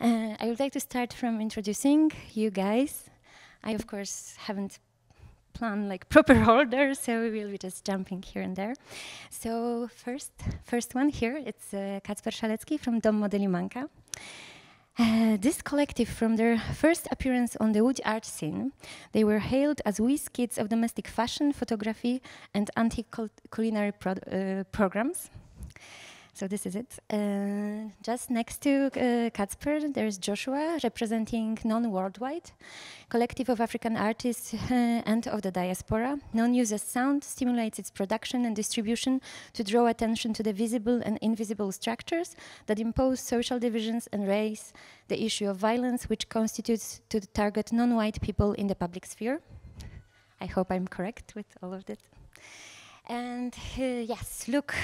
I would like to start from introducing you guys. I, of course, haven't planned like proper order, so we will be just jumping here and there. So first one here, it's Kacper Szalecki from Domu Mody Limanka. This collective, from their first appearance on the Łódź art scene, they were hailed as whiz kids of domestic fashion, photography, and anti-culinary programs. So this is it. Just next to Kacper, there's Joshua, representing Non Worldwide, collective of African artists and of the diaspora. Non uses sound, stimulates its production and distribution to draw attention to the visible and invisible structures that impose social divisions and raise the issue of violence, which constitutes to target non-white people in the public sphere. I hope I'm correct with all of that. And yes, Luke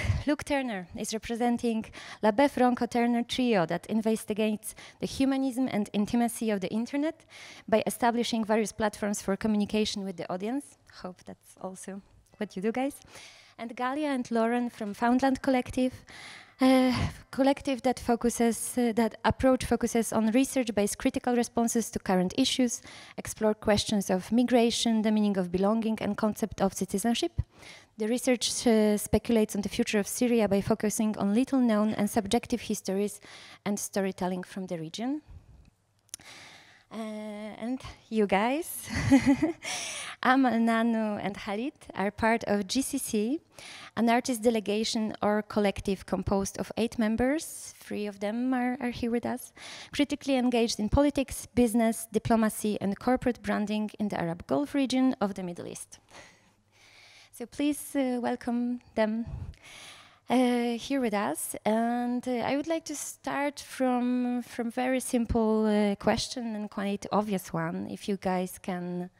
Turner is representing LaBeouf Ronkko Turner trio that investigates the humanism and intimacy of the internet by establishing various platforms for communication with the audience. Hope that's also what you do, guys. And Ghalia and Lauren from Foundland Collective, collective that focuses on research-based critical responses to current issues, explore questions of migration, the meaning of belonging, and concept of citizenship. The research speculates on the future of Syria by focusing on little-known and subjective histories and storytelling from the region. And you guys, Amal, Nanu, and Khalid are part of GCC, an artist delegation or collective composed of 8 members. 3 of them are here with us, critically engaged in politics, business, diplomacy, and corporate branding in the Arab Gulf region of the Middle East. So please welcome them here with us, and I would like to start from very simple question and quite obvious one. If you guys can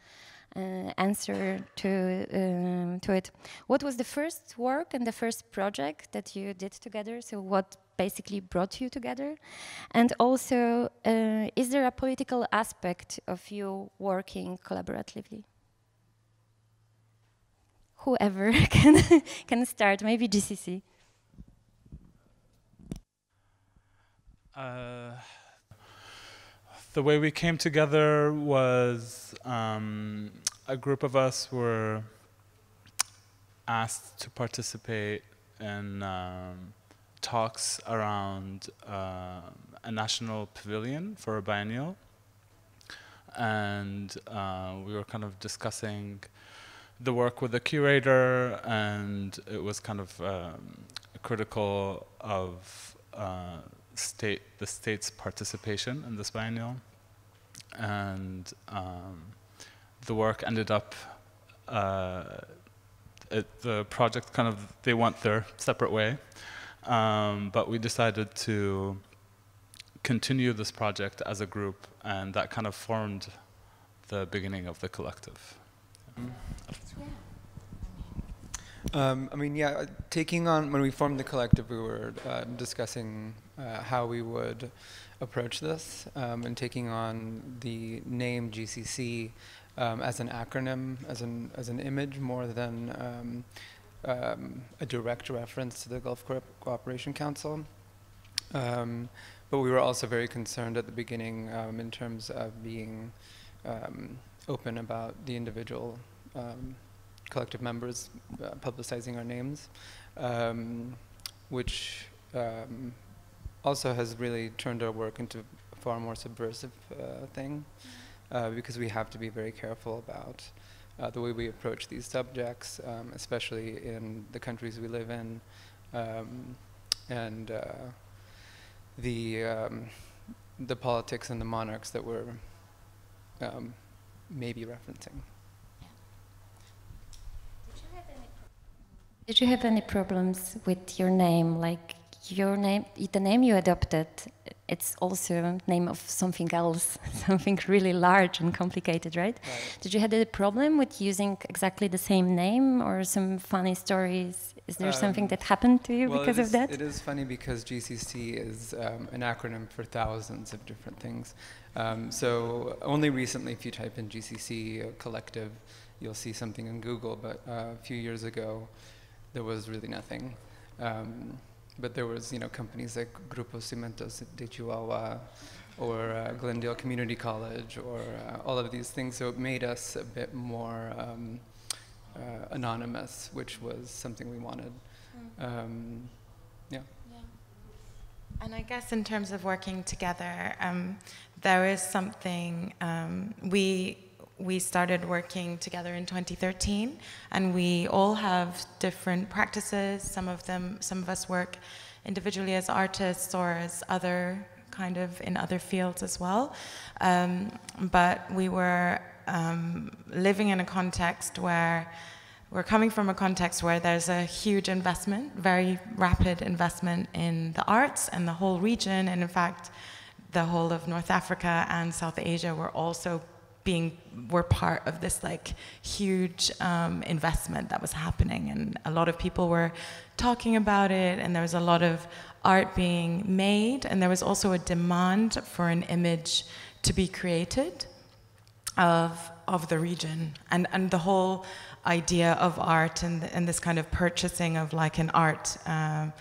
answer to it, what was the first work and the first project that you did together? So what basically brought you together, and also is there a political aspect of you working collaboratively? Whoever can start, maybe GCC. The way we came together was a group of us were asked to participate in talks around a national pavilion for a biennial, and we were kind of discussing the work with the curator, and it was kind of critical of the state's participation in this biennial, and the work ended up the project kind of, they went their separate way, but we decided to continue this project as a group, and that kind of formed the beginning of the collective. I mean, yeah, taking on, when we formed the collective, we were discussing how we would approach this, and taking on the name GCC as an acronym, as an image, more than a direct reference to the Gulf Cooperation Council. But we were also very concerned at the beginning in terms of being open about the individual collective members publicizing our names, which also has really turned our work into a far more subversive thing, because we have to be very careful about the way we approach these subjects, especially in the countries we live in, and the politics and the monarchs that we're maybe referencing. Did you have any problems with your name? Like your name, the name you adopted, it's also name of something else, something really large and complicated, right? Did you have a problem with using exactly the same name, or some funny stories? Is there something that happened to you because of that? It is funny because GCC is an acronym for thousands of different things. So only recently, if you type in GCC collective, you'll see something in Google, but a few years ago, there was really nothing. But there was, companies like Grupo Cimentos de Chihuahua, or Glendale Community College, or all of these things. So it made us a bit more anonymous, which was something we wanted. Yeah. And I guess in terms of working together, there is something, we started working together in 2013, and we all have different practices. Some of us work individually as artists or as other kind of in other fields as well. But we were living in a context where we're coming from a context where there's a huge investment, very rapid investment in the arts and the whole region, and in fact, the whole of North Africa and South Asia were part of this like huge investment that was happening, and a lot of people were talking about it, and there was a lot of art being made, and there was also a demand for an image to be created of the region, and the whole idea of art and this kind of purchasing of like an art, a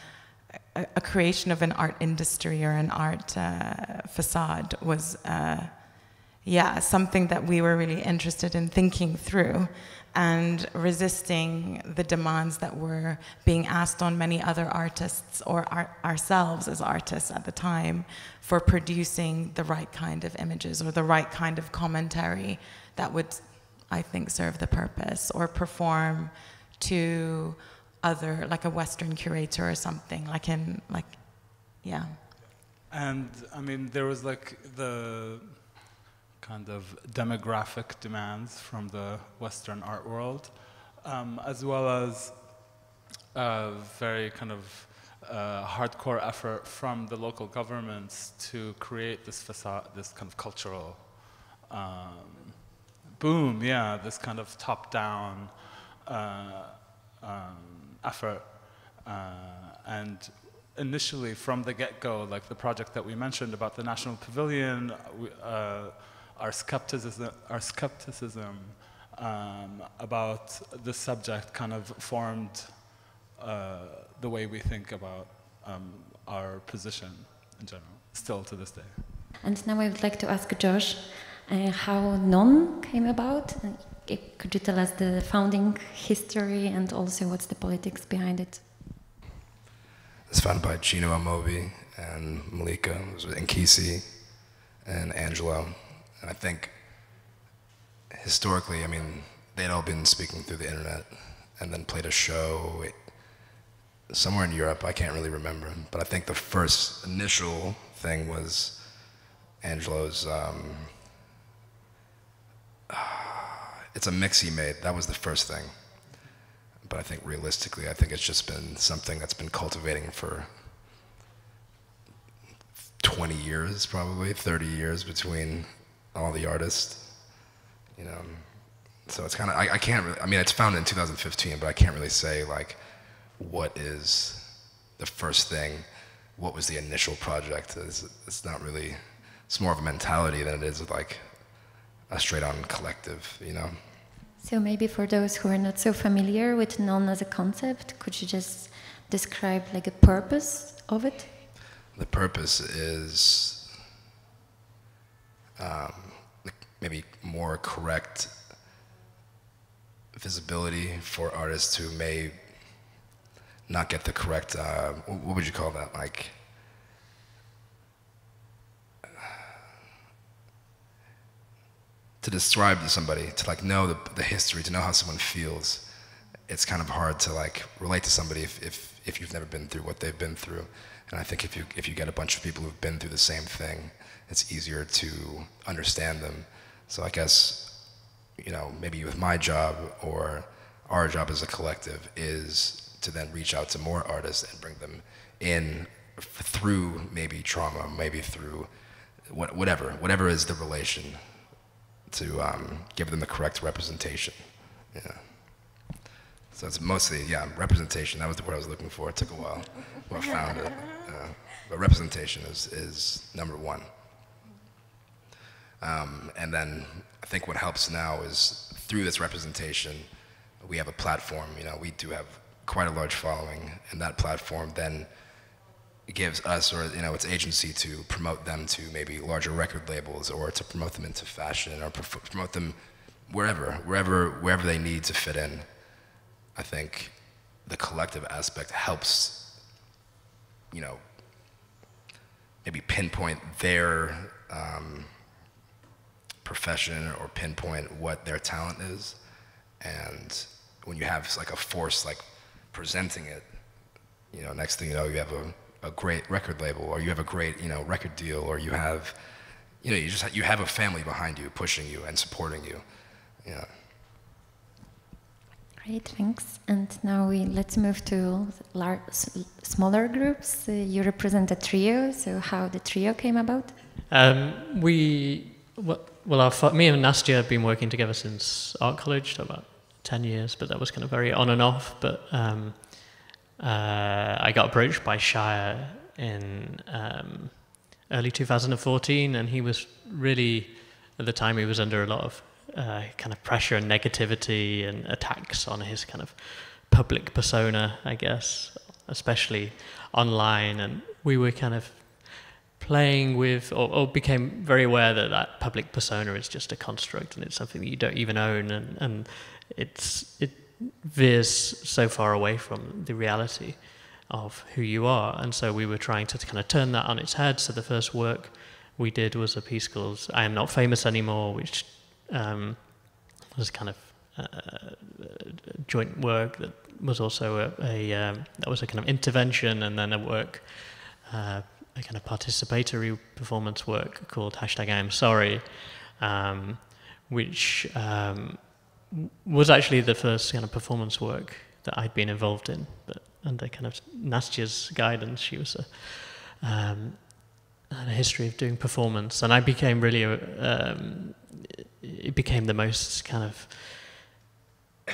creation of an art industry or an art facade was, something that we were really interested in thinking through and resisting the demands that were being asked on many other artists or ourselves as artists at the time for producing the right kind of images or the right kind of commentary that would, I think, serve the purpose or perform to other, like a Western curator or something, yeah. And I mean, there was like the kind of demographic demands from the Western art world, as well as a very kind of hardcore effort from the local governments to create this facade, this kind of cultural boom, this kind of top-down effort. And initially, from the get-go, like the project that we mentioned about the National Pavilion, our skepticism about the subject kind of formed the way we think about our position in general, still to this day. And now I would like to ask Josh how Non came about. Could you tell us the founding history and also what's the politics behind it? It's founded by Chino Amobi and Malika, and Kisi and Angelo. And I think historically, I mean, they'd all been speaking through the internet and then played a show somewhere in Europe. I can't really remember, but I think the first initial thing was Angelo's, it's a mix he made. That was the first thing. But I think realistically, I think it's just been something that's been cultivating for 20 years, probably 30 years between all the artists, you know. So it's kind of, I can't really, I mean, it's founded in 2015, but I can't really say like, what is the first thing, what was the initial project. It's not really, it's more of a mentality than it is like a straight on collective, you know. So maybe for those who are not so familiar with Non as a concept, could you just describe like a purpose of it? The purpose is maybe more correct visibility for artists who may not get the correct, what would you call that? Like, to describe to somebody, to like know the history, to know how someone feels, it's kind of hard to like relate to somebody if you've never been through what they've been through. And I think if you get a bunch of people who've been through the same thing, it's easier to understand them. So I guess, you know, maybe with my job or our job as a collective is to then reach out to more artists and bring them in through maybe trauma, maybe through whatever is the relation, to give them the correct representation. Yeah. So it's mostly, representation. That was the word I was looking for. It took a while. Well, I found it. But representation is number one. And then I think what helps now is through this representation, we have a platform. You know, we do have quite a large following, and that platform then gives us, or its agency to promote them to maybe larger record labels, or to promote them into fashion, or promote them wherever they need to fit in. I think the collective aspect helps, maybe pinpoint their profession or pinpoint what their talent is. And when you have like a force like presenting it, next thing you know, you have a great record label, or you have a great record deal, or you have you have a family behind you pushing you and supporting you. Great, thanks. And now let's move to smaller groups. You represent a trio, so how the trio came about? Me and Nastya have been working together since art college, so about 10 years, but that was kind of very on and off. But I got approached by Shire in early 2014, and he was really, at the time, he was under a lot of kind of pressure and negativity and attacks on his kind of public persona, I guess, especially online. And we were kind of playing with, or became very aware that public persona is just a construct, and it's something that you don't even own, and it veers so far away from the reality of who you are. And so we were trying to kind of turn that on its head. So the first work we did was a piece called I Am Not Famous Anymore, which was kind of joint work that was also that was a kind of intervention, and then a work, a kind of participatory performance work called # I Am Sorry, which was actually the first kind of performance work that I'd been involved in, but under kind of Nastya's guidance. She was had a history of doing performance, and I became really it became the most kind of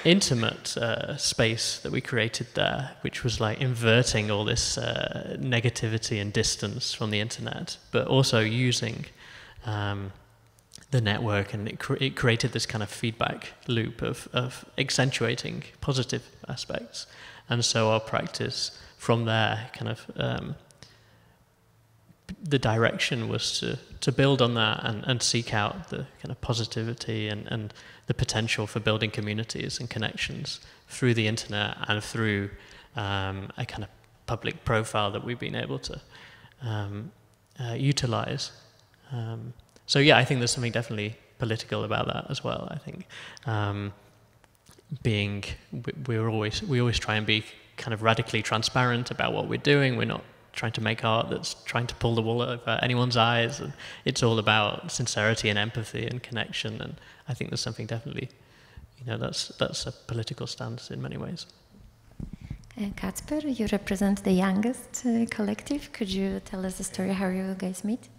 intimate space that we created there, which was like inverting all this negativity and distance from the internet, but also using the network, and it created this kind of feedback loop of accentuating positive aspects. And so our practice from there kind of the direction was to build on that and seek out the kind of positivity and the potential for building communities and connections through the internet and through a kind of public profile that we've been able to utilize. So yeah, I think there's something definitely political about that as well. I think we always try and be kind of radically transparent about what we're doing. We're not trying to make art that's trying to pull the wool over anyone's eyes. And it's all about sincerity and empathy and connection. And I think there's something definitely, that's a political stance in many ways. Kacper, you represent the youngest collective. Could you tell us the story how you guys meet?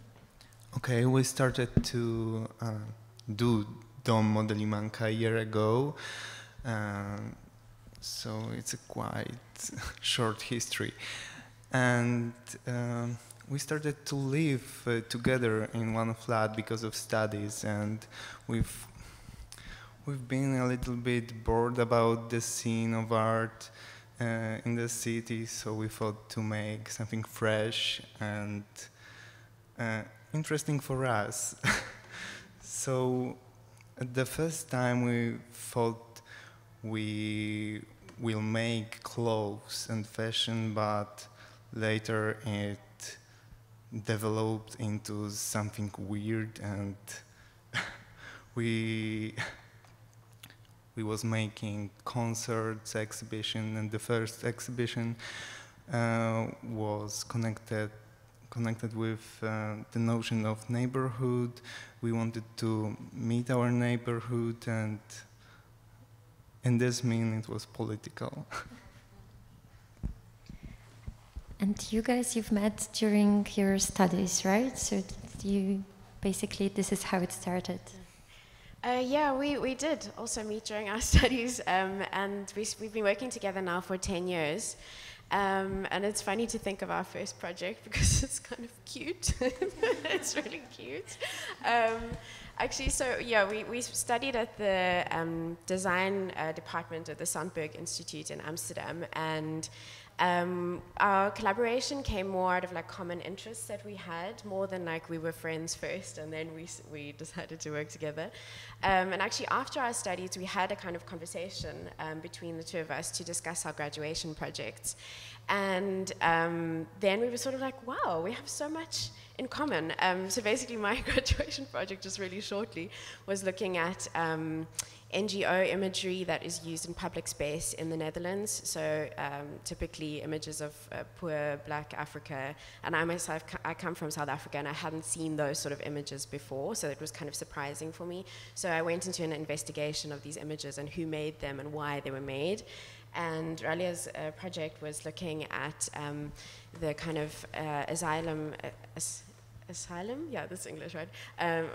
Okay, we started to do Domu Mody Limanka a year ago. So it's a quite short history. And we started to live together in one flat because of studies, and we've been a little bit bored about the scene of art in the city, so we thought to make something fresh and interesting for us. So the first time we thought we will make clothes and fashion, but later it developed into something weird, and we was making concerts, exhibition, and the first exhibition was connected with the notion of neighborhood. We wanted to meet our neighborhood, and in this mean it was political. And you guys, you've met during your studies, right? So this is how it started. Yeah, we did also meet during our studies, and we've been working together now for 10 years. And it's funny to think of our first project because it's kind of cute. It's really cute. Actually, so yeah, we studied at the design department at the Sandberg Institute in Amsterdam, and Our collaboration came more out of like common interests that we had, more than like we were friends first and then we decided to work together. And actually after our studies we had a kind of conversation between the two of us to discuss our graduation projects. And then we were sort of like, wow, we have so much in common. So basically my graduation project, just really shortly, was looking at NGO imagery that is used in public space in the Netherlands. So typically images of poor black Africa. And I myself, I come from South Africa and I hadn't seen those sort of images before. So it was kind of surprising for me. So I went into an investigation of these images and who made them and why they were made. And Ghalia's project was looking at the kind of asylum, yeah, that's English, right?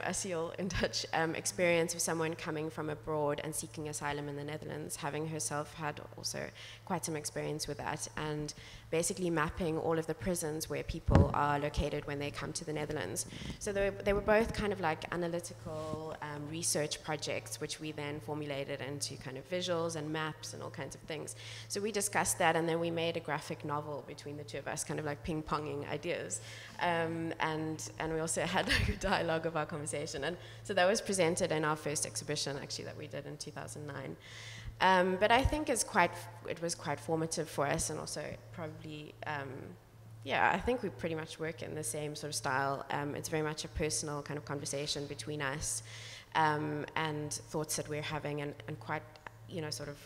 Asiel in Dutch, experience of someone coming from abroad and seeking asylum in the Netherlands, having herself had also quite some experience with that, and basically mapping all of the prisons where people are located when they come to the Netherlands. So they were both kind of like analytical research projects, which we then formulated into kind of visuals and maps and all kinds of things. So we discussed that, and then we made a graphic novel between the two of us, kind of like ping-ponging ideas. And we also had like a dialogue of our conversation. And so that was presented in our first exhibition, actually, that we did in 2009. But I think it was quite formative for us, and also probably, yeah, I think we pretty much work in the same sort of style. It's very much a personal kind of conversation between us, and thoughts that we're having, and quite, you know, sort of,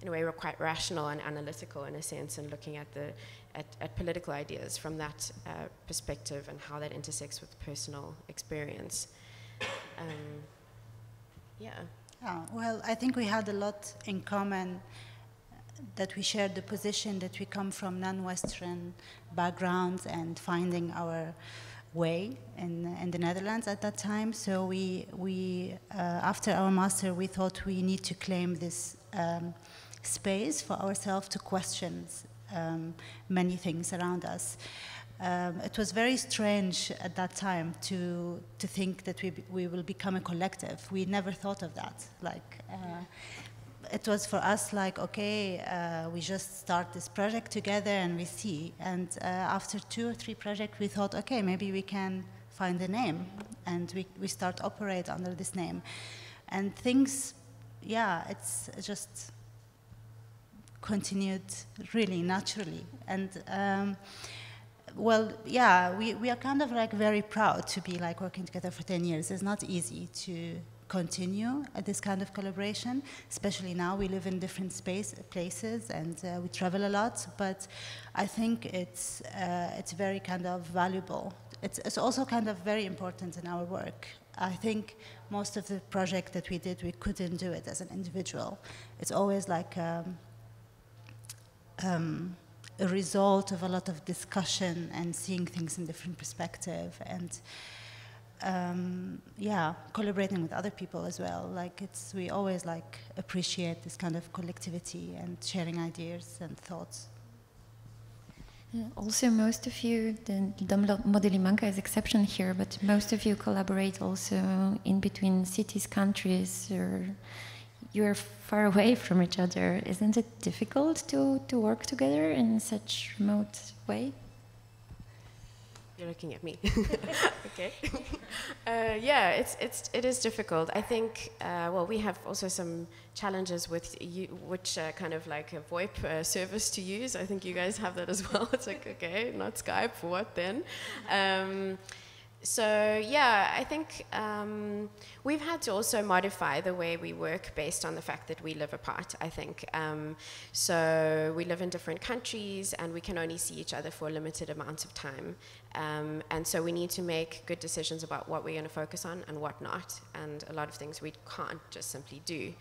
in a way, we're quite rational and analytical in a sense, and looking at at political ideas from that perspective and how that intersects with personal experience. Yeah. Oh, well, I think we had a lot in common, that we shared the position that we come from non-Western backgrounds and finding our way in the Netherlands at that time. So we after our master, we thought we need to claim this space for ourselves to question many things around us. It was very strange at that time to think that we will become a collective. We never thought of that. Like, it was for us like, okay, we just start this project together and we see. And after 2 or 3 projects, we thought, okay, maybe we can find a name, and we start operate under this name. And things, yeah, it's just continued really naturally. And well, yeah, we are kind of like very proud to be like working together for 10 years. It's not easy to continue this kind of collaboration, especially now we live in different places and we travel a lot, but I think it's very kind of valuable. It's also kind of very important in our work. I think most of the project that we did, we couldn't do it as an individual. It's always like a result of a lot of discussion and seeing things in different perspective, and yeah, collaborating with other people as well. Like we always like appreciate this kind of collectivity and sharing ideas and thoughts. Also, most of you, the Domu Mody Limanka is exception here, but most of you collaborate also in between cities, countries, or you're far away from each other. Isn't it difficult to work together in such remote way? You're looking at me. Okay. Yeah, it is difficult. I think, well, we have also some challenges with which kind of like a VoIP service to use. I think you guys have that as well. It's like, okay, not Skype, for what then? So yeah, I think we've had to also modify the way we work based on the fact that we live apart, I think. So we live in different countries and we can only see each other for a limited amount of time. And so we need to make good decisions about what we're going to focus on and what not. And a lot of things we can't just simply do.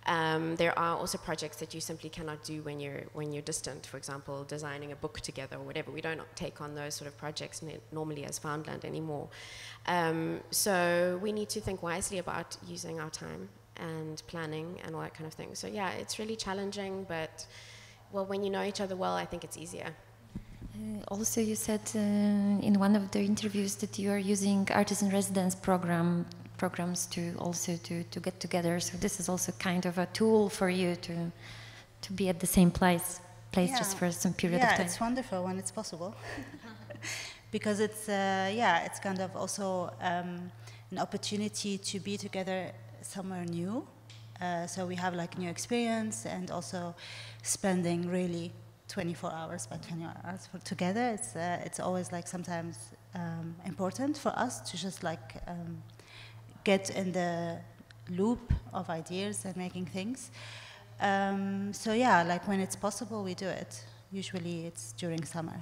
There are also projects that you simply cannot do when you're distant. For example, designing a book together or whatever. We don't take on those sort of projects normally as Foundland anymore. So we need to think wisely about using our time and planning and all that kind of thing. So yeah, it's really challenging, but well, when you know each other well, I think it's easier. Also, you said in one of the interviews that you are using artist-in-residence programs to also to get together. So this is also kind of a tool for you to be at the same place place just for some period of time. Yeah, it's wonderful when it's possible. Because it's, it's kind of also an opportunity to be together somewhere new. So we have like new experience and also spending really 24 hours by 20 hours together. It's always like sometimes important for us to just like get in the loop of ideas and making things. So yeah, like when it's possible, we do it. Usually it's during summer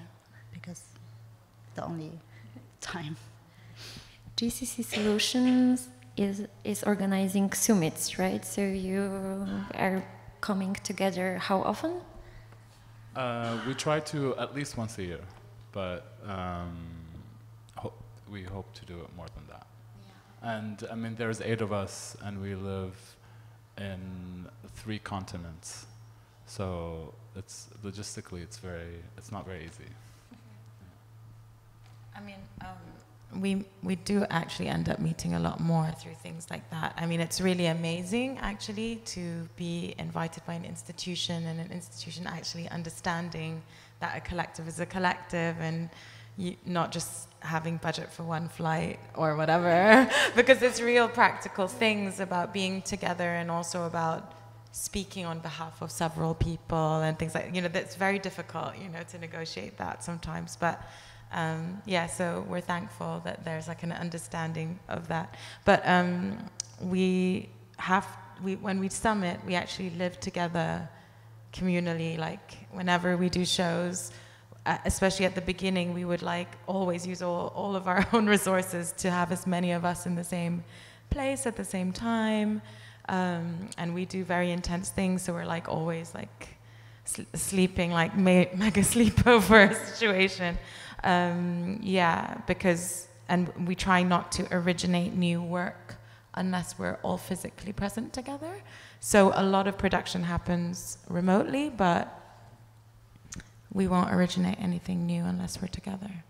because the only time. GCC Solutions is organizing summits, right? So you are coming together how often? We try to at least once a year, but we hope to do it more than that. Yeah. And I mean, there's 8 of us, and we live in 3 continents, so it's logistically it's not very easy. I mean, we do actually end up meeting a lot more through things like that. I mean, it's really amazing, actually, to be invited by an institution and an institution actually understanding that a collective is a collective and not just having budget for one flight or whatever, because it's real practical things about being together and also about speaking on behalf of several people and things like, that's very difficult, to negotiate that sometimes. But yeah, so we're thankful that there's like an understanding of that. But when we summit, we actually live together communally. Like whenever we do shows, especially at the beginning, we would like always use all of our own resources to have as many of us in the same place at the same time. And we do very intense things, so we're like always like sleeping, like mega sleepover situation. Yeah, and we try not to originate new work unless we're all physically present together. So a lot of production happens remotely, but we won't originate anything new unless we're together.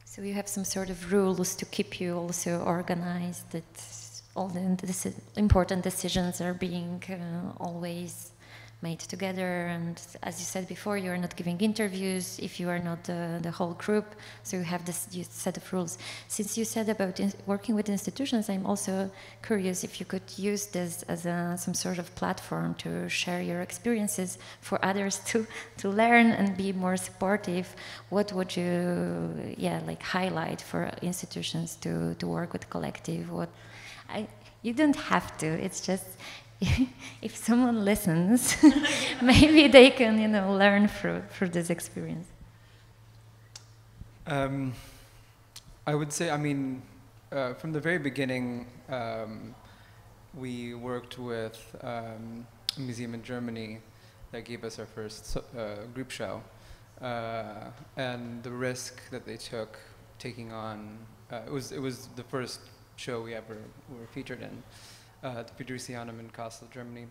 So you have some sort of rules to keep you also organized, that all the important decisions are being always made together, and as you said before, you are not giving interviews if you are not the whole group, so you have this set of rules. Since you said about working with institutions, I'm also curious if you could use this as some sort of platform to share your experiences for others to learn and be more supportive. What would you like highlight for institutions to work with collective? You don't have to, it's just if someone listens, maybe they can, learn through this experience. I would say, from the very beginning, we worked with a museum in Germany that gave us our first group show. And the risk that they took taking on, it was the first show we ever were featured in. The Friedrichshain in Kassel, Germany.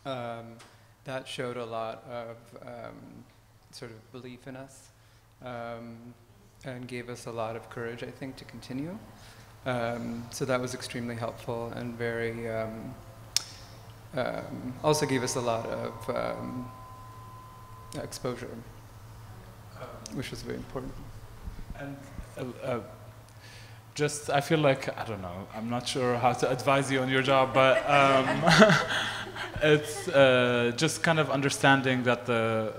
That showed a lot of sort of belief in us and gave us a lot of courage, I think, to continue. So that was extremely helpful and very, also gave us a lot of exposure, which was very important. And I feel like, I don't know, I'm not sure how to advise you on your job, but it's just kind of understanding that the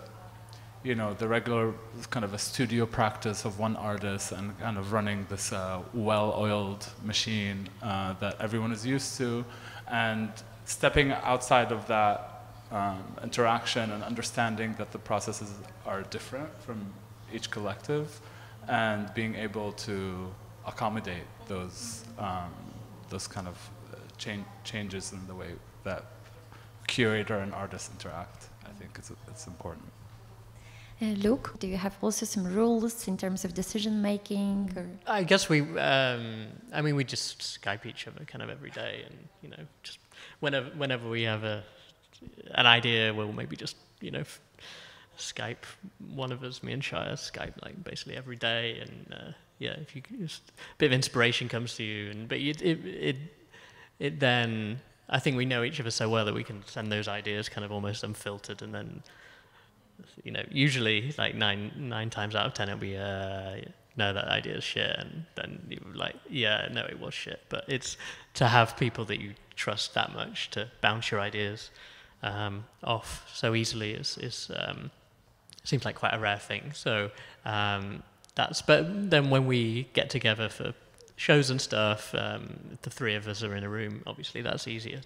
regular kind of a studio practice of one artist and kind of running this well-oiled machine that everyone is used to, and stepping outside of that interaction and understanding that the processes are different from each collective, and being able to accommodate those kind of changes in the way that curator and artist interact. I think it's important. Luke, do you have also some rules in terms of decision making? Or? I guess we just Skype each other kind of every day, and just whenever we have an idea, we'll maybe just Skype one of us, me and Shia, Skype like basically every day, and if you just a bit of inspiration comes to you, but it then I think we know each of us so well that we can send those ideas kind of almost unfiltered, and then, you know, usually like nine times out of 10 it'll be no, that idea is shit, and then you're like, yeah, no, it was shit. But it's to have people that you trust that much to bounce your ideas off so easily seems like quite a rare thing. So but then when we get together for shows and stuff, the three of us are in a room. Obviously, that's easier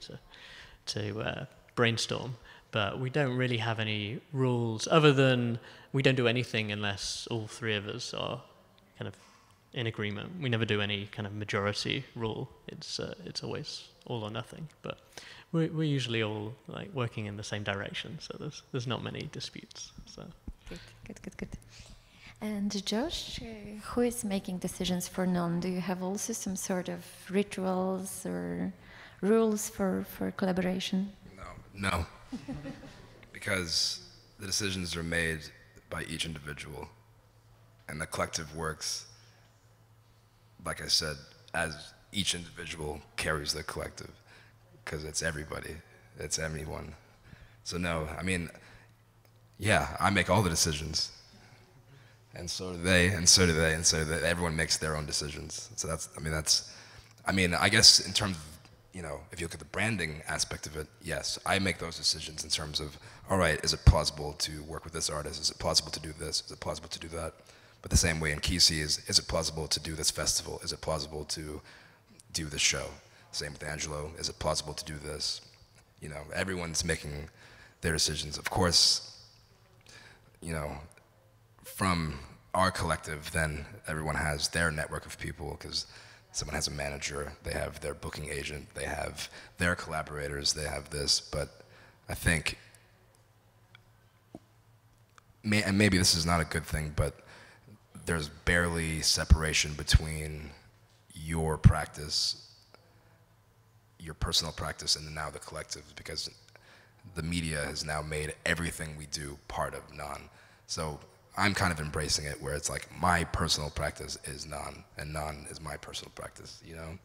to brainstorm. But we don't really have any rules other than we don't do anything unless all three of us are kind of in agreement. We never do any kind of majority rule. It's always all or nothing. But we're usually all like working in the same direction, so there's not many disputes. So Good. And Josh, who is making decisions for none? Do you have also some sort of rituals or rules for collaboration? No. Because the decisions are made by each individual, and the collective works, like I said, as each individual carries the collective, because it's everybody, it's everyone. So no, I mean, yeah, I make all the decisions, and so do they, and so do they, and so do they. Everyone makes their own decisions. So I guess in terms of, you know, if you look at the branding aspect of it, yes, I make those decisions in terms of, all right, is it plausible to work with this artist? Is it plausible to do this? Is it plausible to do that? But the same way in Kisi is it plausible to do this festival? Is it plausible to do this show? Same with Angelo, is it plausible to do this? You know, everyone's making their decisions. Of course, you know, from our collective, then everyone has their network of people, because someone has a manager, they have their booking agent, they have their collaborators, they have this. But I think, and maybe this is not a good thing, but there's barely separation between your practice, your personal practice, and now the collective, because the media has now made everything we do part of non. So I'm kind of embracing it, where it's like my personal practice is non, and non is my personal practice, you know?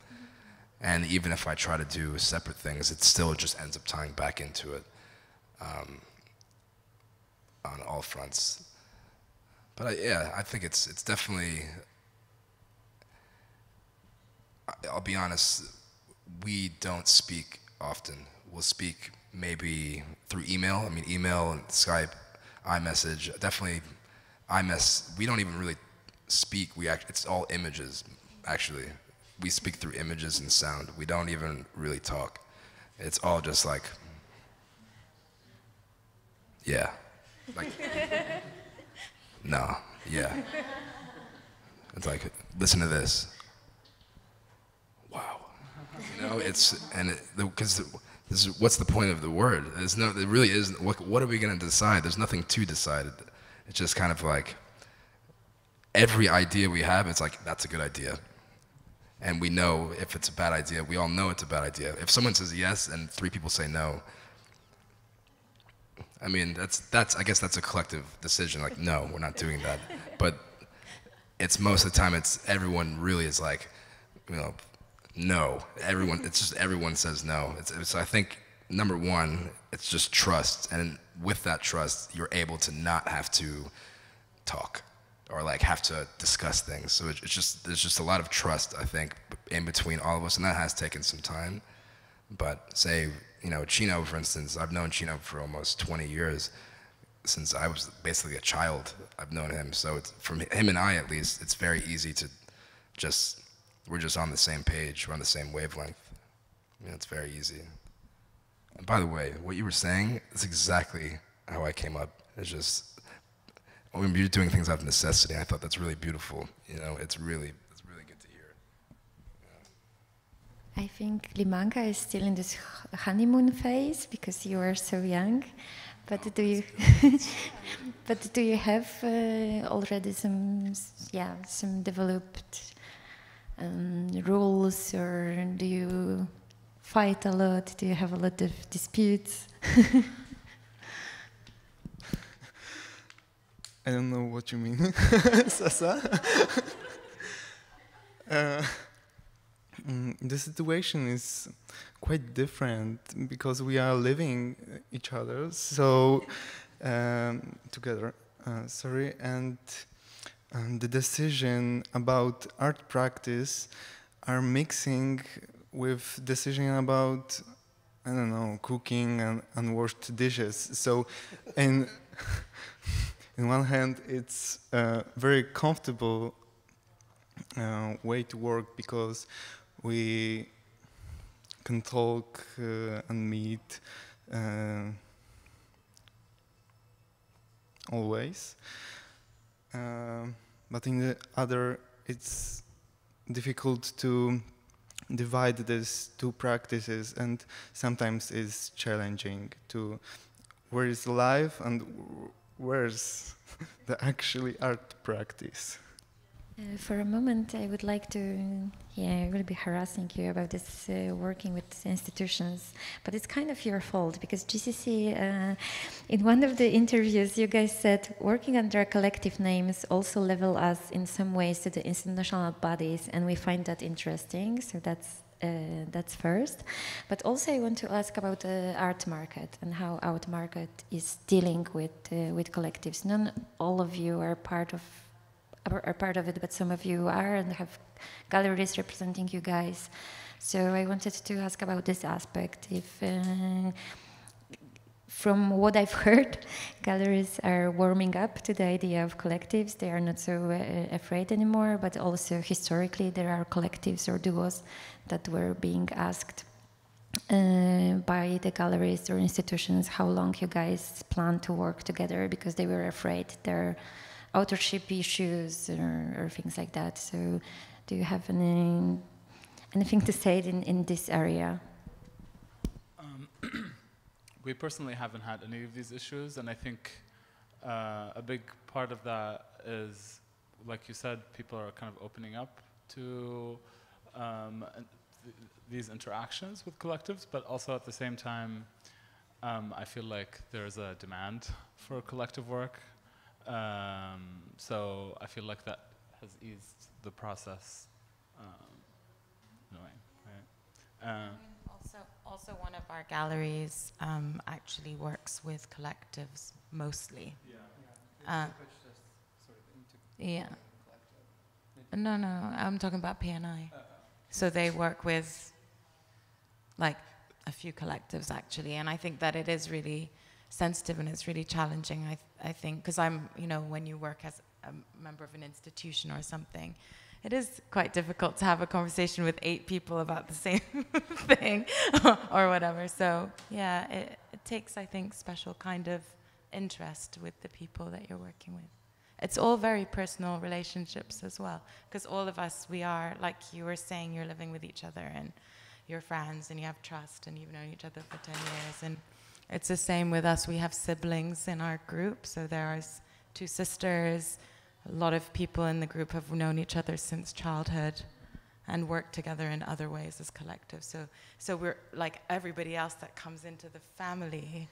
And even if I try to do separate things, it still just ends up tying back into it on all fronts. But I think it's definitely, I'll be honest, we don't speak often. We'll speak maybe through email. I mean, email and Skype, iMessage, definitely. We don't even really speak. It's all images, actually. We speak through images and sound. We don't even really talk. It's all just like, yeah. Like, no, yeah. It's like, listen to this. Wow. You know, because what's the point of the word? It really isn't. What are we going to decide? There's nothing to decide. It's just kind of like every idea we have, it's like, that's a good idea. And we know if it's a bad idea, we all know it's a bad idea. If someone says yes and 3 people say no, I mean, I guess that's a collective decision, like, no, we're not doing that. But it's most of the time, everyone really is like, you know, no. Everyone says no. So I think, number one, it's just trust, and with that trust, you're able to not have to talk or like have to discuss things. So there's just a lot of trust, I think, in between all of us, and that has taken some time. But say, you know, Chino, for instance, I've known Chino for almost 20 years. Since I was basically a child, I've known him. So from him and I, at least, it's very easy to we're just on the same page, we're on the same wavelength. You know, it's very easy. And by the way, what you were saying is exactly how I came up. It's just, when you're doing things out of necessity, I thought that's really beautiful. You know, it's really good to hear. I think Limanka is still in this honeymoon phase because you are so young. But do you have already some developed rules, or do you fight a lot? Do you have a lot of disputes? I don't know what you mean, Sasa. the situation is quite different because we are living each other so together. Sorry, and the decision about art practice are mixing with decision about, I don't know, cooking and unwashed dishes. So, in one hand, it's a very comfortable way to work because we can talk and meet always. But in the other, it's difficult to divide these two practices, and sometimes it's challenging to where is life and where's the actually art practice. For a moment, I would like to, I will be harassing you about this working with institutions, but it's kind of your fault because GCC, in one of the interviews, you guys said working under collective names also level us in some ways to the institutional bodies, and we find that interesting. So that's first. But also, I want to ask about the art market and how art market is dealing with collectives. Not all of you are part of it, but some of you are and have galleries representing you guys. So I wanted to ask about this aspect. If, from what I've heard, galleries are warming up to the idea of collectives. They are not so afraid anymore, but also historically there are collectives or duos that were being asked by the galleries or institutions how long you guys plan to work together because they were afraid their authorship issues or things like that. So do you have anything to say in this area? We personally haven't had any of these issues, and I think a big part of that is, like you said, people are kind of opening up to these interactions with collectives, but also at the same time, I feel like there's a demand for collective work. So I feel like that has eased the process in a way. Right? Also, one of our galleries actually works with collectives mostly. Yeah. No, I'm talking about PNI. So they work with like a few collectives actually, and I think that it is really sensitive and it's really challenging. I think because when you work as a member of an institution or something, it is quite difficult to have a conversation with 8 people about the same thing or whatever. So yeah, it takes, I think, special kind of interest with the people that you're working with. It's all very personal relationships as well, because all of us, we are, like you were saying, you're living with each other and you're friends and you have trust and you've known each other for 10 years. And it's the same with us. We have siblings in our group, so there's 2 sisters. A lot of people in the group have known each other since childhood and work together in other ways as collectives. So we're like everybody else that comes into the family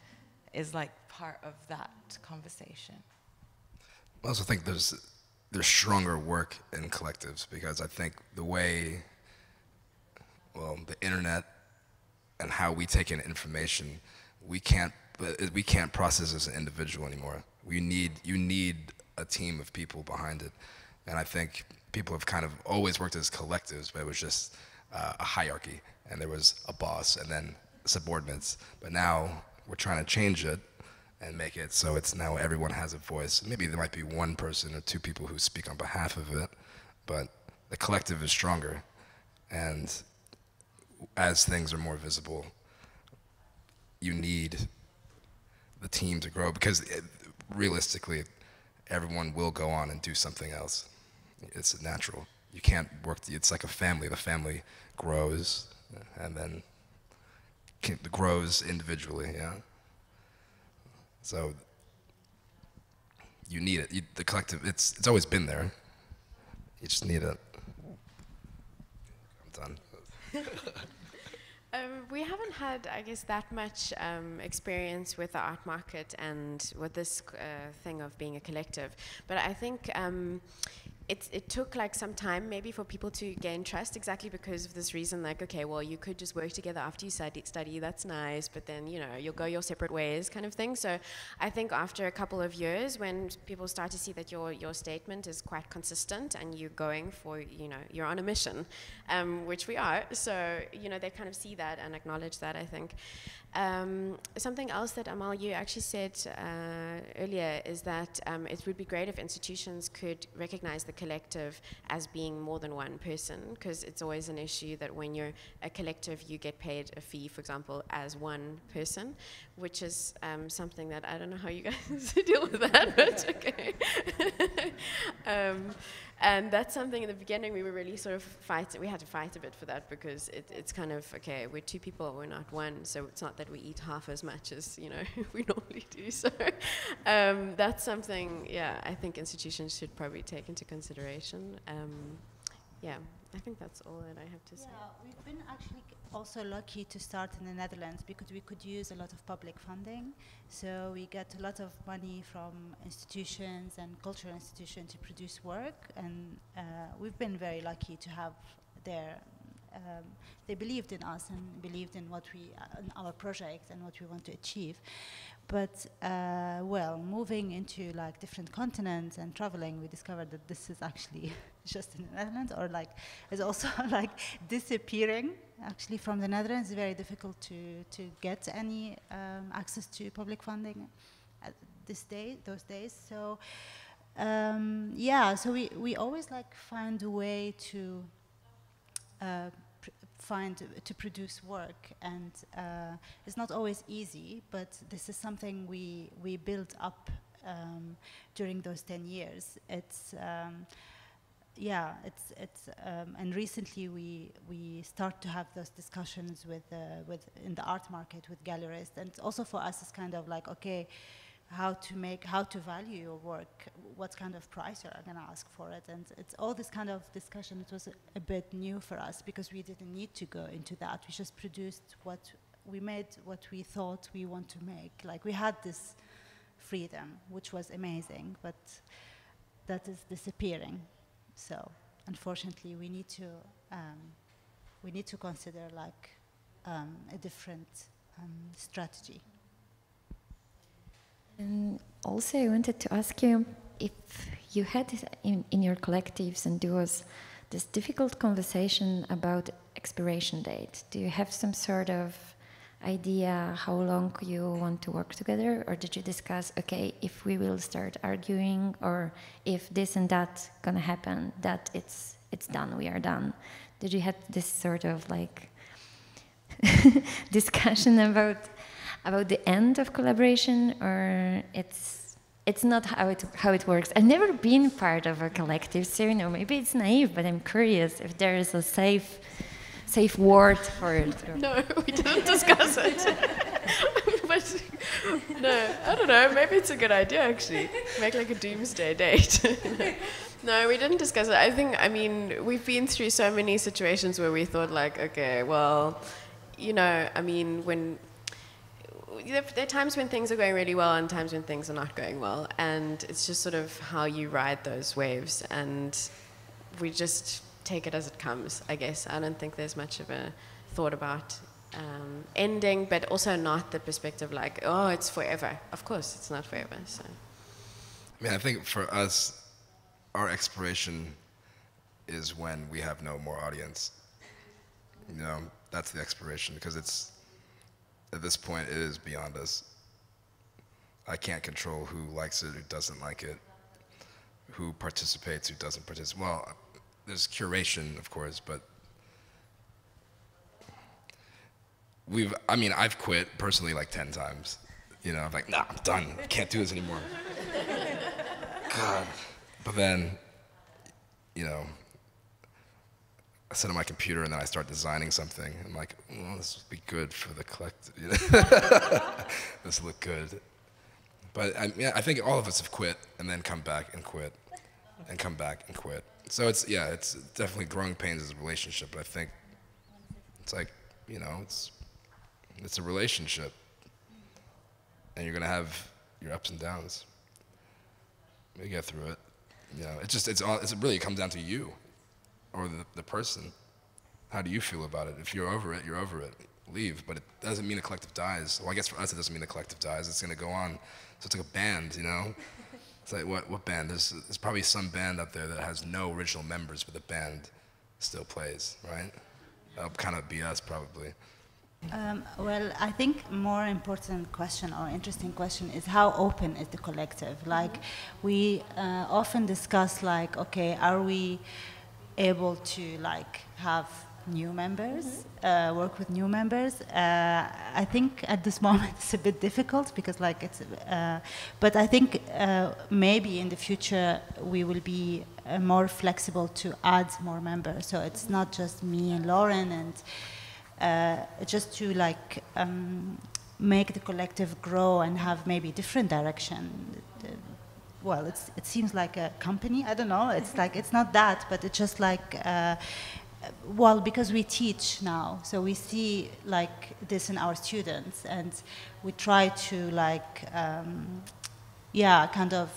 is like part of that conversation. I also think there's stronger work in collectives because I think the way, the internet and how we take in information, we can't process as an individual anymore. You need a team of people behind it, and I think people have kind of always worked as collectives, but it was just a hierarchy, and there was a boss and then subordinates. But now we're trying to change it and make it so it's now everyone has a voice. Maybe there might be 1 person or 2 people who speak on behalf of it, but the collective is stronger, and as things are more visible, you need the team to grow because realistically, everyone will go on and do something else. It's natural. You can't work, it's like a family. The family grows and then grows individually, yeah? So you need it. The collective, it's always been there. You just need it. I'm done. We haven't had, I guess, that much experience with the art market and with this thing of being a collective. But I think it took like some time maybe for people to gain trust, exactly because of this reason, like, okay, well, you could just work together after you study, that's nice, but then, you know, you'll go your separate ways kind of thing. So I think after a couple of years, when people start to see that your statement is quite consistent and you're going for, you know, you're on a mission, which we are, so, you know, they kind of see that and acknowledge that, I think. Something else that, Amal, you actually said earlier is that it would be great if institutions could recognize the collective as being more than one person, because it's always an issue that when you're a collective, you get paid a fee, for example, as one person, which is something that I don't know how you guys deal with that, but okay. And that's something in the beginning we were really sort of we had to fight a bit for that, because it's kind of, okay, we're two people, we're not one, so it's not that we eat half as much as, you know, we normally do. So that's something, yeah, I think institutions should probably take into consideration. Yeah, I think that's all that I have to say. Yeah, we've been actually also lucky to start in the Netherlands because we could use a lot of public funding. So we get a lot of money from institutions and cultural institutions to produce work, and we've been very lucky to have their. They believed in us and believed in what in our project and what we want to achieve. But well, moving into like different continents and traveling, we discovered that this is actually just in the Netherlands, or like is also like disappearing. Actually, from the Netherlands, it's very difficult to get any access to public funding at those days. So yeah, so we always like find a way to to produce work, and it's not always easy, but this is something we built up during those 10 years. It's yeah, and recently we start to have those discussions with in the art market with gallerists, and also for us it's kind of like, okay, how to value your work, what kind of price you're going to ask for it, and it's all this kind of discussion. It was a bit new for us because we didn't need to go into that. We just produced what we made, what we thought we want to make. Like, we had this freedom, which was amazing, but that is disappearing. So unfortunately, we need to consider like a different strategy. And also, I wanted to ask you if you had in your collectives and duos this difficult conversation about expiration date. Do you have some sort of idea how long you want to work together, or did you discuss, okay, if we will start arguing, or if this and that gonna happen, that it's done, we are done? Did you have this sort of like discussion about the end of collaboration, or it's not how it works? I've never been part of a collective, so you know, maybe it's naive, but I'm curious if there is a safe word for it. No, we didn't discuss it. But no, I don't know, maybe it's a good idea actually. Make like a doomsday date. No, we didn't discuss it. I mean, we've been through so many situations where we thought like, okay, well, you know, I mean, there are times when things are going really well and times when things are not going well, and it's just sort of how you ride those waves, and we just take it as it comes, I guess. I don't think there's much of a thought about ending, but also not the perspective like, oh, it's forever. Of course, it's not forever. So, I mean, I think for us, our expiration is when we have no more audience. You know, that's the expiration, because it's, at this point, it is beyond us. I can't control who likes it, who doesn't like it, who participates, who doesn't participate. Well, there's curation, of course, but I've quit personally like 10 times. You know, I'm like, nah, I'm done. I can't do this anymore. God. But then, you know, I sit on my computer and then I start designing something. I'm like, oh, this would be good for the collective. You know? This will look good. But I think all of us have quit and then come back and quit and come back and quit. So it's definitely growing pains as a relationship. But I think it's like, you know, it's a relationship, and you're gonna have your ups and downs. We get through it. You know, it really comes down to you, or the person. How do you feel about it? If you're over it, you're over it. Leave. But it doesn't mean the collective dies. Well, I guess for us it doesn't mean the collective dies. It's going to go on. So it's like a band, you know? It's like, what band? There's probably some band out there that has no original members, but the band still plays, right? That'll kind of be us, probably. Well, I think more important question or interesting question is how open is the collective? Like, we often discuss, like, okay, are we able to, like, have new members, work with new members? I think at this moment it's a bit difficult because, like, it's, but I think maybe in the future we will be more flexible to add more members. So it's not just me and Lauren, and just to, like, make the collective grow and have maybe different direction. Well, it seems like a company. I don't know. It's like, it's not that, but it's just like, well, because we teach now, so we see, like, this in our students, and we try to, like, yeah, kind of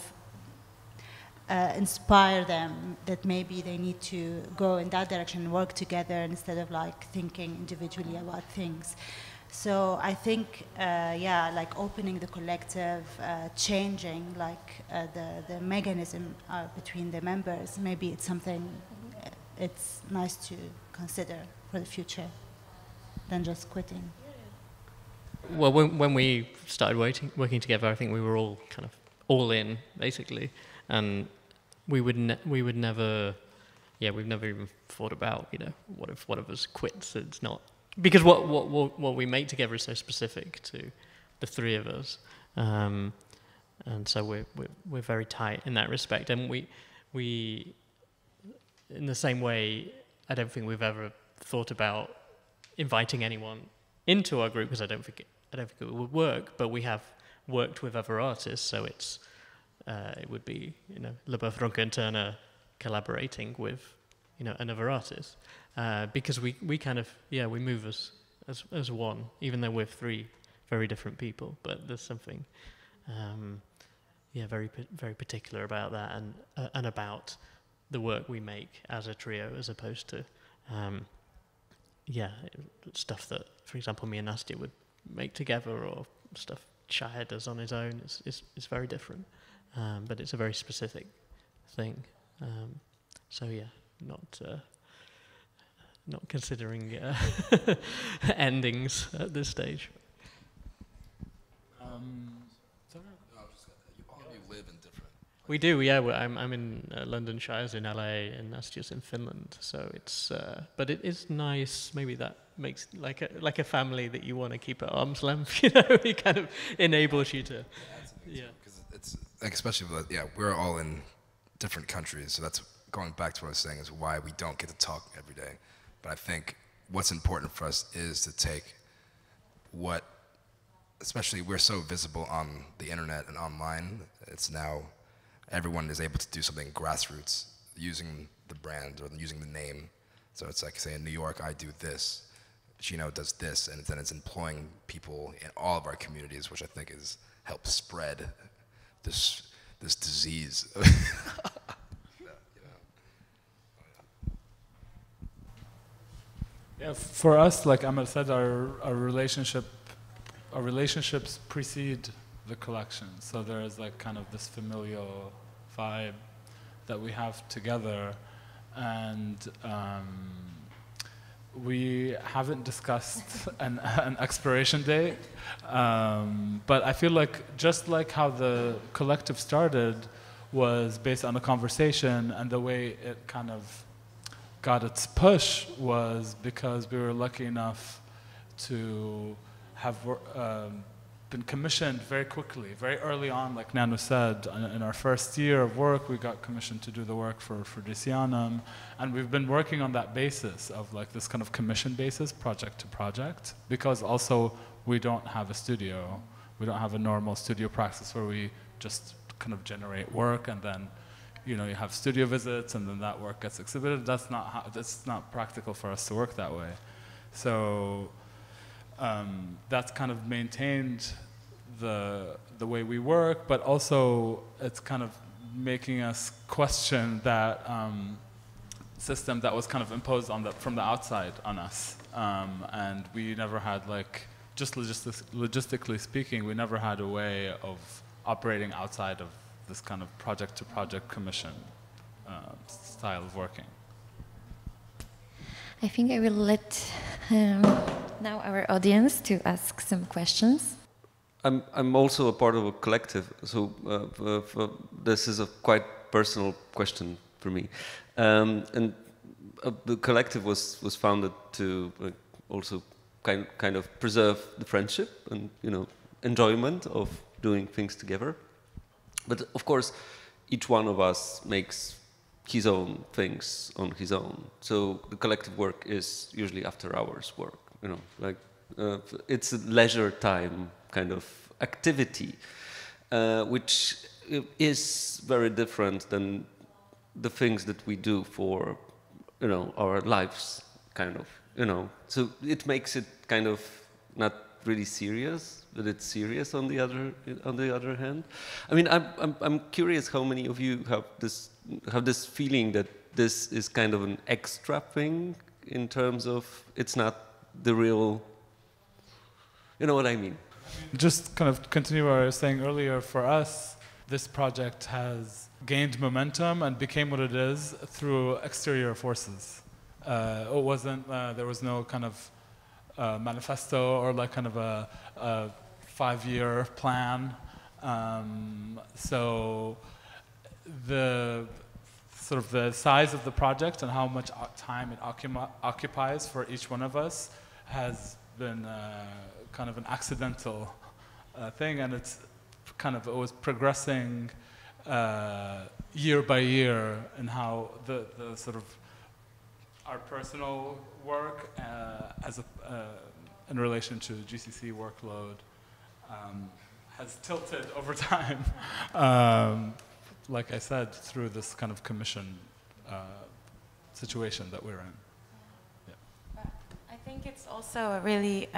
inspire them that maybe they need to go in that direction and work together instead of, like, thinking individually about things. So I think, yeah, like, opening the collective, changing, like, the mechanism between the members, maybe it's something it's nice to consider for the future than just quitting. Well, when we started working together, I think we were all kind of all in, basically, and we would never, yeah, we've never even thought about, you know, what if one of us quits? It's not, because what we make together is so specific to the three of us, and so we're very tight in that respect, and we in the same way, I don't think we've ever thought about inviting anyone into our group, because I don't think it would work. But we have worked with other artists, so it would be, you know, LaBeouf, Ronkko and Turner collaborating with, you know, another artist, because we kind of, yeah, we move as one, even though we're three very different people. But there's something, yeah, very particular about that, and about the work we make as a trio, as opposed to, yeah, stuff that, for example, me and Nastya would make together, or stuff Shahid does on his own. It's very different, but it's a very specific thing. So yeah, not considering endings at this stage. We do, yeah. I'm in London, Shire's in LA, and Nastya's in Finland. So it's, but it is nice. Maybe that makes like a family that you want to keep at arm's length. You know, it kind of enables you to, yeah. Because it's like, especially with, yeah, we're all in different countries. So that's going back to what I was saying, is why we don't get to talk every day. But I think what's important for us is to take what, especially we're so visible on the internet and online. It's now, everyone is able to do something grassroots using the brand or using the name. So it's like, say in New York, I do this, Gino does this, and then it's employing people in all of our communities, which I think is help spread this disease. Yeah, for us, like Amal said, our relationships precede the collection. So there is, like, kind of this familial vibe that we have together, and we haven't discussed an expiration date, but I feel like just like how the collective started was based on a conversation, and the way it kind of got its push was because we were lucky enough to have been commissioned very quickly, very early on, like Nanu said. In our first year of work, we got commissioned to do the work for Disianum, and we've been working on that basis of, like, this kind of commission basis, project to project, because also we don't have a studio. We don't have a normal studio practice where we just kind of generate work, and then, you know, you have studio visits, and then that work gets exhibited. That's not practical for us to work that way. So that's kind of maintained the way we work, but also it's kind of making us question that system that was kind of imposed on from the outside on us. And we never had, like, just logistically speaking, we never had a way of operating outside of this kind of project-to-project commission style of working. I think I will let now our audience to ask some questions. I'm also a part of a collective, so this is a quite personal question for me. And the collective was founded to also kind of preserve the friendship and, you know, enjoyment of doing things together. But of course, each one of us makes his own things on his own. So the collective work is usually after hours work, you know, like it's a leisure time kind of activity, which is very different than the things that we do for, you know, our lives, kind of, you know. So it makes it kind of not really serious, but it's serious on the other hand. I mean, I'm curious how many of you have this feeling that this is kind of an extra thing in terms of it's not the real, you know what I mean? Just kind of continue what I was saying earlier, for us, this project has gained momentum and became what it is through exterior forces. It wasn't, there was no kind of manifesto or like kind of a 5-year plan. So the sort of the size of the project and how much time it occupies for each one of us has been kind of an accidental thing, and it's kind of, it was progressing year by year in how the sort of our personal work as a, in relation to GCC workload has tilted over time, like I said, through this kind of commission situation that we're in. Yeah. I think it's also a really,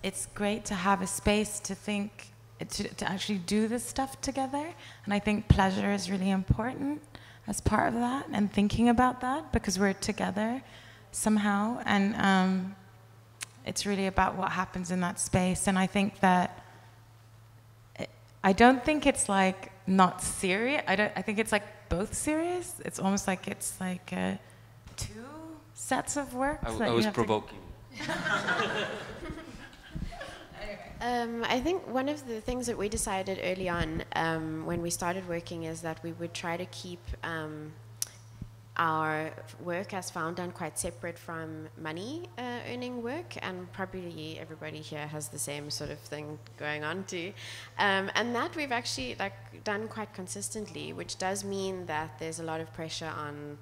it's great to have a space to think, to actually do this stuff together. And I think pleasure is really important as part of that, and thinking about that, because we're together somehow. And it's really about what happens in that space. And I think that, I don't think it's like not serious. I think it's like both serious. It's almost like it's like 2 sets of work. I was provoking. I think one of the things that we decided early on when we started working is that we would try to keep our work as Foundland quite separate from money earning work, and probably everybody here has the same sort of thing going on too. And that we've actually done quite consistently, which does mean that there's a lot of pressure on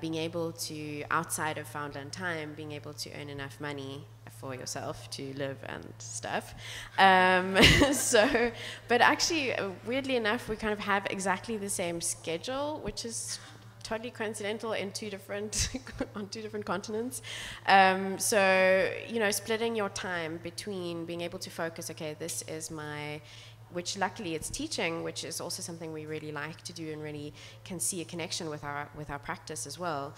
being able to, outside of Foundland time, being able to earn enough money for yourself to live and stuff. So, but actually, weirdly enough, we kind of have exactly the same schedule, which is totally coincidental in on 2 different continents. So, you know, splitting your time between being able to focus, okay, this is my, which luckily it's teaching, which is also something we really like to do and really can see a connection with our practice as well.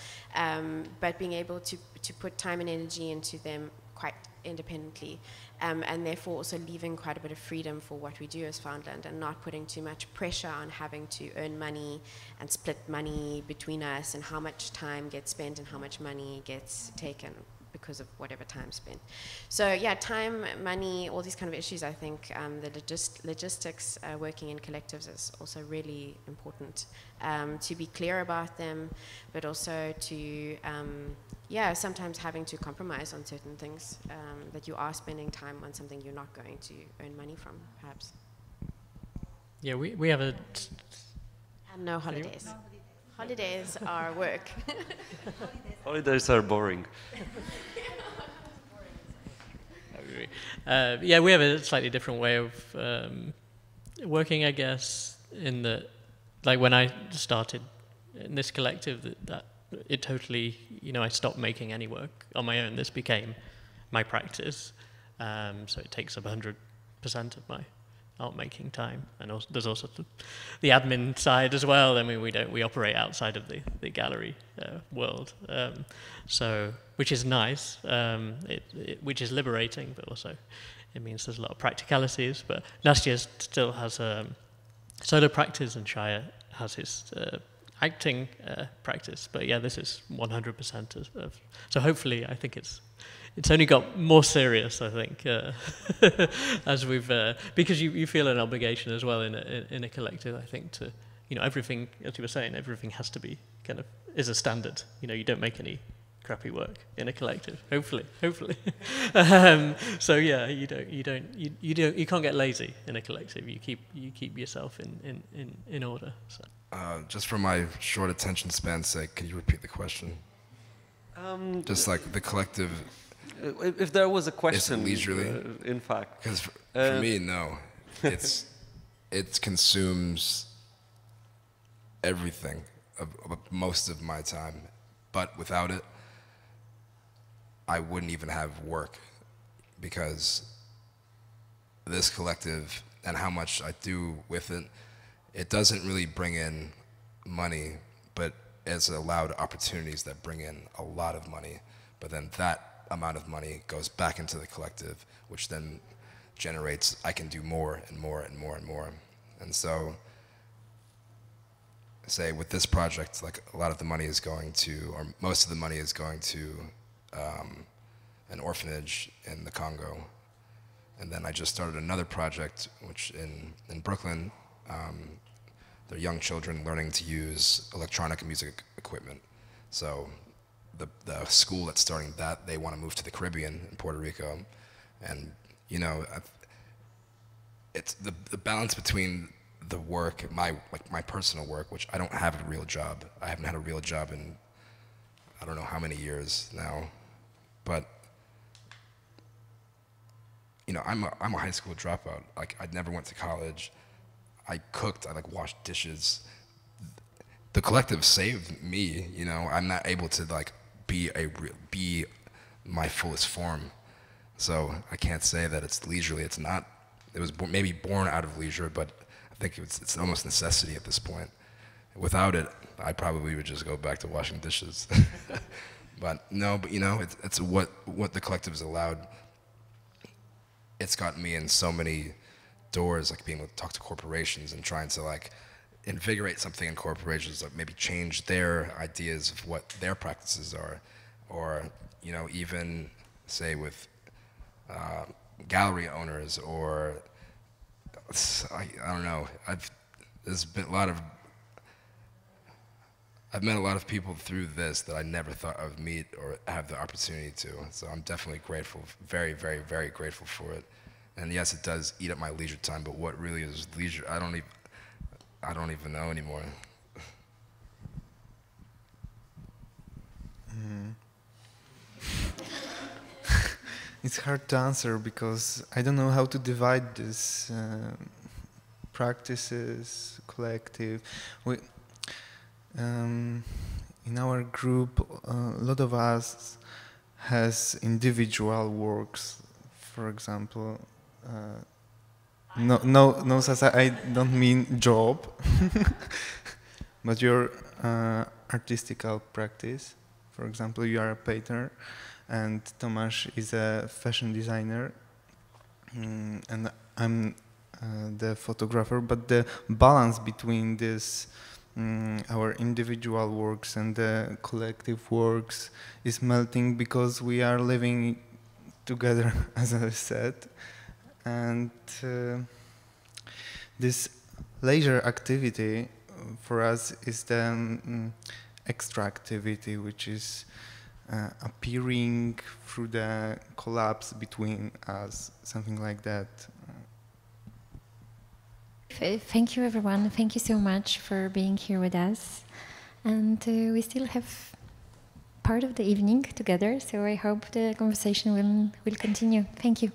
But being able to put time and energy into them quite independently, and therefore also leaving quite a bit of freedom for what we do as Foundland, and not putting too much pressure on having to earn money and split money between us, and how much time gets spent and how much money gets taken because of whatever time spent. So yeah, time, money, all these kind of issues, I think the logistics working in collectives is also really important, to be clear about them, but also to, yeah, sometimes having to compromise on certain things, that you are spending time on something you're not going to earn money from, perhaps. Yeah, we have a... And no holidays. Holidays are work. Holidays are boring. Yeah, we have a slightly different way of working, I guess, in that, like when I started in this collective, that it totally, you know, I stopped making any work on my own. This became my practice. So it takes up 100% of my art making time. And also, there's also the admin side as well. I mean, we operate outside of the gallery world, so which is nice, which is liberating, but also it means there's a lot of practicalities. But Nastya still has solo practice, and Shaya has his acting practice. But yeah, this is 100% of. So hopefully, I think it's only got more serious, I think, as we've because you feel an obligation as well in a collective. I think to everything, as you were saying, everything has to be kind of is a standard. You don't make any crappy work in a collective. Hopefully. So yeah, you can't get lazy in a collective. You keep yourself in order. So. Just for my short attention span's sake, can you repeat the question? Just like the collective. If there was a question, is it leisurely? In fact, because for me, no, it consumes everything, most of my time. But without it, I wouldn't even have work, because this collective and how much I do with it, it doesn't really bring in money, but it's allowed opportunities that bring in a lot of money. But then that amount of money goes back into the collective, which then generates, I can do more and more and more and more. And so, say with this project, like a lot of the money is going to, or most of the money is going to an orphanage in the Congo. And then I just started another project, which in Brooklyn, they're young children learning to use electronic music equipment. So the school that's starting that, they want to move to the Caribbean in Puerto Rico. And, it's the balance between the work, my personal work, which I don't have a real job. I haven't had a real job in, I don't know how many years now. But, I'm a high school dropout. Like, I never went to college. I cooked, I washed dishes. The collective saved me, I'm not able to be my fullest form. So I can't say that it's leisurely. It's not. It was maybe born out of leisure, but I think it's almost necessity at this point. Without it, I probably would just go back to washing dishes. But no, it's what the collective has allowed. It's gotten me in so many doors, like being able to talk to corporations and trying to invigorate something in corporations, like maybe change their ideas of what their practices are, or even say with gallery owners, or I don't know. I've met a lot of people through this that I never thought I would meet or have the opportunity to. So I'm definitely grateful, very, very, very grateful for it. And yes, it does eat up my leisure time, but what really is leisure? I don't even know anymore. It's hard to answer because I don't know how to divide this practices, collective. In our group, a lot of us has individual works. For example, no, I don't mean job, but your artistical practice. For example, you are a painter, and Tomasz is a fashion designer, and I'm the photographer. But the balance between this, our individual works and the collective works, is melting because we are living together, as I said. And this leisure activity for us is the extra activity, which is appearing through the collapse between us, something like that. Thank you, everyone. Thank you so much for being here with us. And we still have part of the evening together, so I hope the conversation will continue. Thank you.